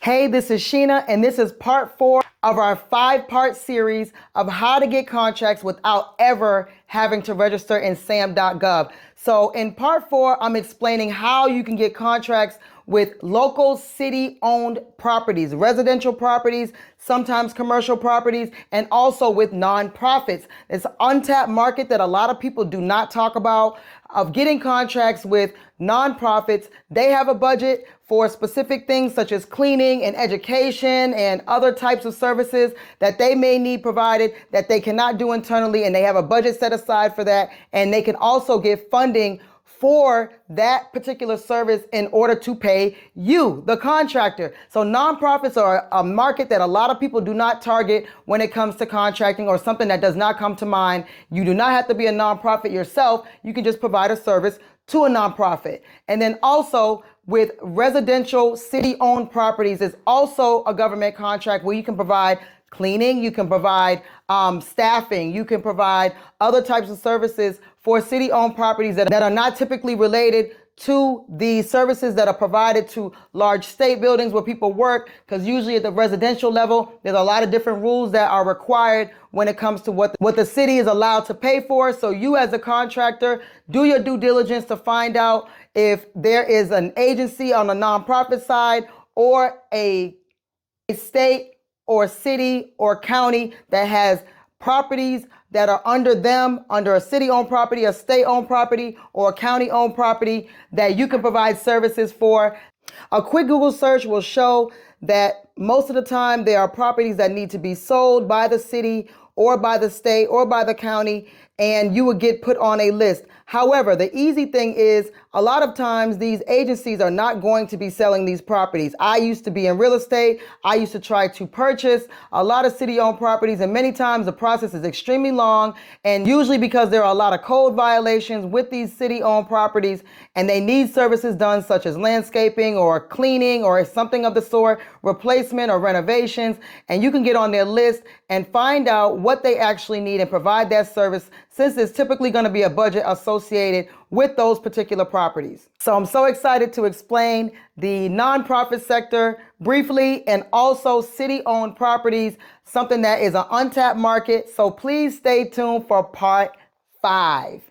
Hey, this is Sheena, and this is part 4 of our 5-part series of how to get contracts without ever having to register in SAM.gov. So in part 4, I'm explaining how you can get contracts with local city-owned properties, residential properties, sometimes commercial properties, and also with nonprofits. It's an untapped market that a lot of people do not talk about, of getting contracts with nonprofits. They have a budget for specific things such as cleaning and education and other types of services that they may need provided that they cannot do internally, and they have a budget set aside for that, and they can also get funding for that particular service in order to pay you, the contractor. So nonprofits are a market that a lot of people do not target when it comes to contracting, or something that does not come to mind. You do not have to be a nonprofit yourself. You can just provide a service to a nonprofit. And then also with residential city-owned properties is also a government contract where you can provide cleaning, you can provide staffing, you can provide other types of services for city-owned properties that are not typically related to the services that are provided to large state buildings where people work, because usually at the residential level, there's a lot of different rules that are required when it comes to what the city is allowed to pay for. So you as a contractor, do your due diligence to find out if there is an agency on the nonprofit side or a state or city or county that has properties that are under them, under a city-owned property, a state-owned property, or a county-owned property that you can provide services for. A quick Google search will show that most of the time there are properties that need to be sold by the city or by the state or by the county, and you would get put on a list. However, the easy thing is a lot of times these agencies are not going to be selling these properties. I used to be in real estate. I used to try to purchase a lot of city-owned properties, and many times the process is extremely long, and usually because there are a lot of code violations with these city-owned properties and they need services done such as landscaping or cleaning or something of the sort, replacement or renovations, and you can get on their list and find out what they actually need and provide that service, since there's typically going to be a budget associated with those particular properties. So I'm so excited to explain the nonprofit sector briefly, and also city-owned properties, something that is an untapped market. So please stay tuned for part 5.